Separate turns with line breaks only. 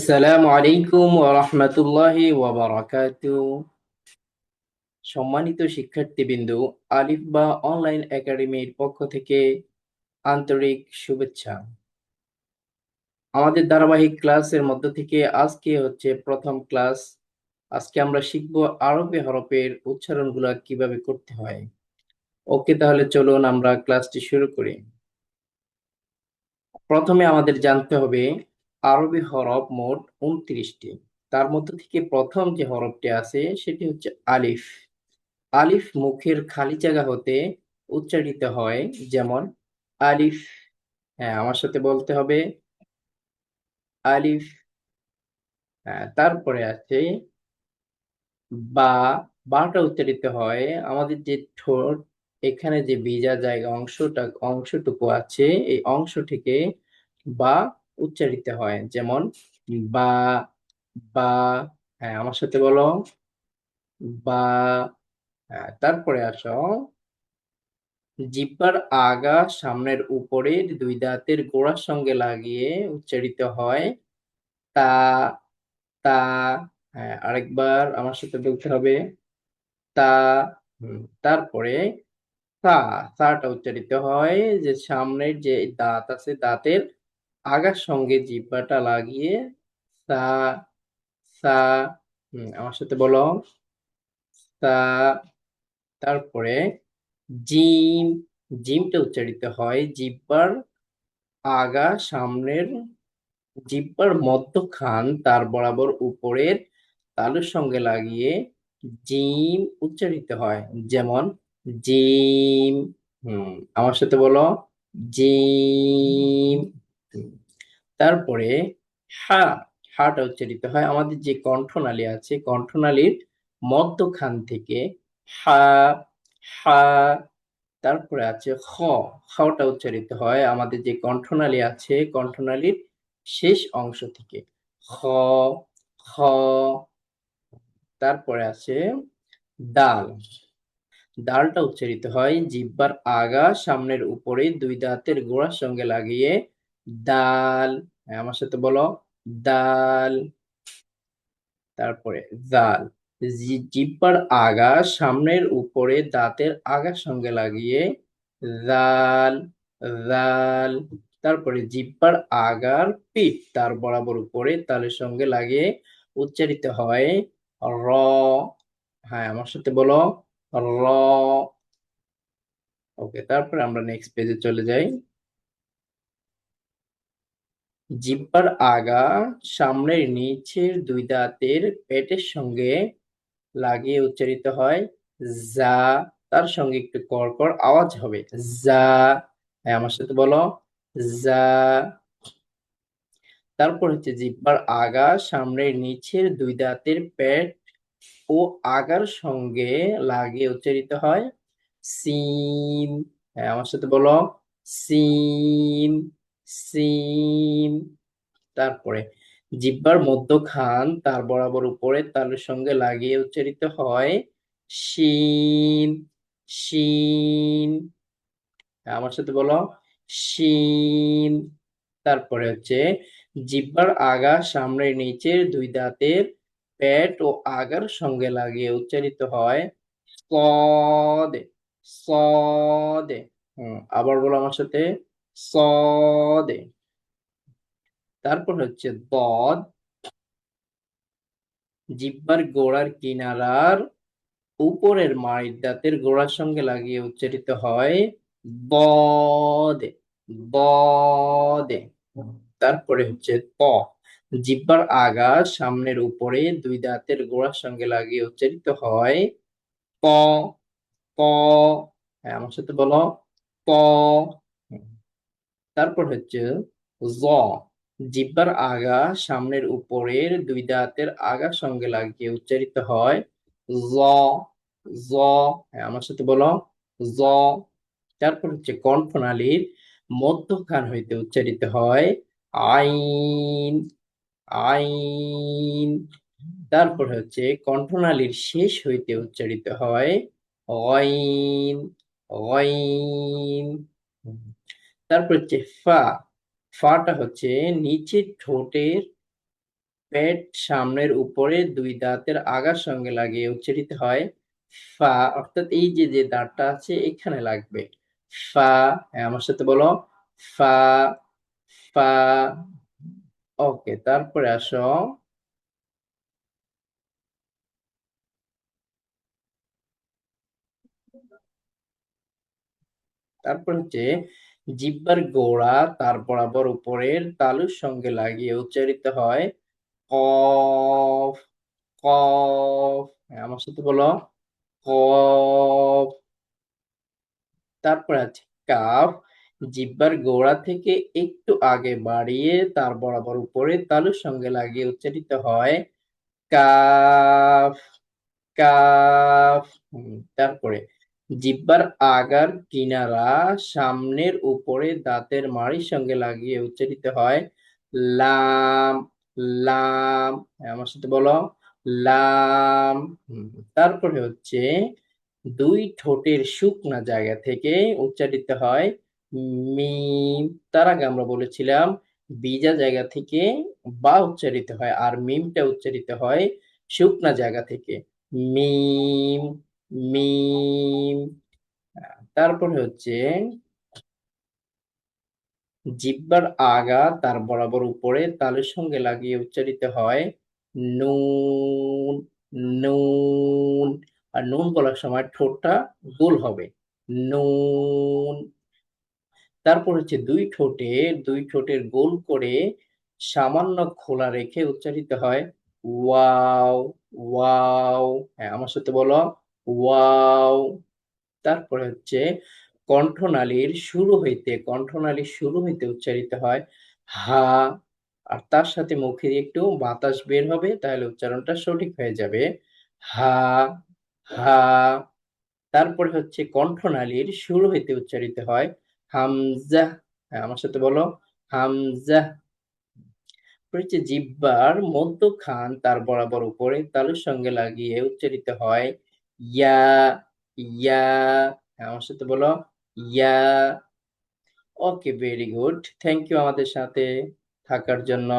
আসসালামু আলাইকুম ওয়া রাহমাতুল্লাহি ওয়া বারাকাতুহু। সম্মানিত শিক্ষার্থীবৃন্দ, আলিফ বা অনলাইন একাডেমির পক্ষ থেকে আন্তরিক শুভেচ্ছা। আমাদের ধারাবাহিক ক্লাসের মধ্য থেকে আজকে হচ্ছে প্রথম ক্লাস। আজকে আমরা শিখব আরবি হরফের উচ্চারণগুলো কিভাবে করতে হয়। ওকে, তাহলে চলুন আমরা ক্লাসটি শুরু করি। প্রথমে আমাদের জানতে হবে আরবি হরফ মোট 29টি। তার মধ্য থেকে প্রথম যে হরফটি আছে সেটি হচ্ছে আলিফ। আলিফ মুখের খালি জায়গা হতে উচ্চারিত হয়, যেমন আলিফ। হ্যাঁ, আমার সাথে বলতে হবে আলিফ। হ্যাঁ, তারপরে আছে বা। বাটা উচ্চারিত হয় আমাদের যে ঠোঁট, এখানে যে ভিজা জায়গা অংশটুকু আছে, এই অংশ থেকে বা উচ্চারিত হয়, যেমন বা। বা। হ্যাঁ, আমার সাথে বলো বা। হ্যাঁ, তারপরে আসো জিহ্বার আগা সামনের উপরের দুই দাঁতের গোড়ার সঙ্গে লাগিয়ে উচ্চারিত হয় তা। তা। হ্যাঁ, আরেকবার আমার সাথে বলতে হবে তা। তারপরে সা। সাটা উচ্চারিত হয় যে সামনের যে দাঁত আছে, দাঁতের আগার সঙ্গে জিহ্বাটা লাগিয়ে সা। সা। আমার সাথে বলো সা। তারপরে জিম। জিমটা উচ্চারিত হয় আগা সামনের জিহ্বার মধ্যখান তার বরাবর উপরের তালুর সঙ্গে লাগিয়ে জিম উচ্চারিত হয়, যেমন জিম। আমার সাথে বলো জিম। হুম, তারপরে হা। হাটা উচ্চারিত হয় আমাদের যে কণ্ঠনালী আছে, কণ্ঠনালীর মধ্যখান থেকে হা। হা। তারপরে আছে খ। খটা উচ্চারিত হয় আমাদের যে কণ্ঠনালী আছে, কণ্ঠনালীর শেষ অংশ থেকে খ। খ। তারপরে আছে দাল। দালটা উচ্চারিত হয় জিহ্বার আগা সামনের উপরে দুই দাঁতের গোড়ার সঙ্গে লাগিয়ে দাল। হ্যাঁ, আমার সাথে বলো দাল। তারপরে জাল। জিহ্বার আগা সামনের উপরে দাঁতের আগার সঙ্গে লাগিয়ে জাল। জাল। তারপরে জিহ্বার আগার পিঠ তার বরাবর উপরে তালের সঙ্গে লাগিয়ে উচ্চারিত হয় র। হ্যাঁ, আমার সাথে বলো র। ওকে, তারপরে আমরা নেক্সট পেজে চলে যাই। জিহ্বার আগা সামনের নিচের দুই দাঁতের পেটের সঙ্গে লাগিয়ে উচ্চারিত হয় যা। তার সঙ্গে একটু কড়কড় আওয়াজ হবে যা। হ্যাঁ, আমার সাথে বলো যা। তারপর হচ্ছে জিহ্বার আগা সামনের নিচের দুই দাঁতের পেট ও আগার সঙ্গে লাগিয়ে উচ্চারিত হয় সিন। হ্যাঁ, আমার সাথে বলো সিন। সিন। তারপরে জিহ্বার মধ্যখান তার বরাবর উপরের তালুর সঙ্গে লাগিয়ে উচ্চারিত হয় শিন। শিন। আমার সাথে বলো শিন। তারপরে হচ্ছে জিহ্বার আগা সামনের নিচের দুই দাঁতের পেট ও আগার সঙ্গে লাগিয়ে উচ্চারিত হয় সদে। সদে। আবার বলো আমার সাথে সদে। তারপর হচ্ছে দদ। জিহ্বার গোড়ার কিনারার উপরের মাড়ির দাঁতের গোড়ার সঙ্গে লাগিয়ে উচ্চারিত হয় বদে। বদে। তারপরে হচ্ছে ত। জিহ্বার আগা সামনের উপরে দুই দাঁতের গোড়ার সঙ্গে লাগিয়ে উচ্চারিত হয় প। প। হ্যাঁ, আমার সাথে বলো প। তারপর হচ্ছে জ। জিহ্বার আগা সামনের উপরের দুই দাঁতের আগার সঙ্গে লাগিয়ে উচ্চারিত হয় জ। জ। হ্যাঁ, আমার সাথে বলো জ। তারপর হচ্ছে কণ্ঠনালীর মধ্যখান হইতে উচ্চারিত হয় আইন। আইন। তারপর হচ্ছে কণ্ঠনালীর শেষ হইতে উচ্চারিত হয় অইন। অইন। তারপর হচ্ছে ফা। ফাটা হচ্ছে নিচের ঠোঁটের পেট সামনের উপরে দুই দাঁতের আগার সঙ্গে লাগিয়ে উচ্চারিত হয় ফা, অর্থাৎ এই যে যে দাঁতটা আছে এখানে লাগবে ফা। হ্যাঁ, আমার সাথে বলো ফা, ফা। ওকে, তারপরে আসো। তারপর হচ্ছে জিহ্বার গোড়া তার বরাবর উপরের তালুর সঙ্গে লাগিয়ে উচ্চারিত হয় কফ, কফ। হ্যাঁ, আমার সাথে বলো কফ। তারপরে আছে কাফ, জিহ্বার গোড়া থেকে একটু আগে বাড়িয়ে তার বরাবর উপরে তালুর সঙ্গে লাগিয়ে উচ্চারিত হয় কাফ, কাফ। তারপরে জিহ্বার আগার কিনারা সামনের উপরে দাঁতের মাড়ির সঙ্গে লাগিয়ে উচ্চারিত হয় লাম, লাম। হ্যাঁ, আমার সাথে বলো লাম। হুম, তারপরে হচ্ছে দুই ঠোঁটের শুকনা জায়গা থেকে উচ্চারিত হয় মিম। তার আগে আমরা বলেছিলাম বিজা জায়গা থেকে বা উচ্চারিত হয়, আর মিমটা উচ্চারিত হয় শুকনা জায়গা থেকে মিম, মিম। তারপরে হচ্ছে জিহ্বার আগা তার বরাবর উপরে তালুর সঙ্গে লাগিয়ে উচ্চারিত হয় নুন, নুন। আর নুন বলার সময় ঠোঁটটা গোল হবে নুন। তারপর হচ্ছে দুই ঠোঁটের গোল করে সামান্য খোলা রেখে উচ্চারিত হয় ওয়াও, ওয়াও। হ্যাঁ, আমার সাথে বলো ওয়াও। তারপরে হচ্ছে কণ্ঠনালীর শুরু হইতে উচ্চারিত হয় হা, আর তার সাথে মুখে দিয়ে একটু বাতাস বের হবে, তাহলে উচ্চারণটা সঠিক হয়ে যাবে হা, হা। তারপরে হচ্ছে কণ্ঠনালীর শুরু হইতে উচ্চারিত হয় হামজা। হ্যাঁ, আমার সাথে বলো হামজা। তারপরে হচ্ছে জিহ্বার মধ্যখান তার বরাবর উপরে তালুর সঙ্গে লাগিয়ে উচ্চারিত হয় ইয়া, ইয়া। হ্যাঁ, আমার সাথে বলো ইয়া। ওকে, ভেরি গুড, থ্যাংক ইউ আমাদের সাথে থাকার জন্য।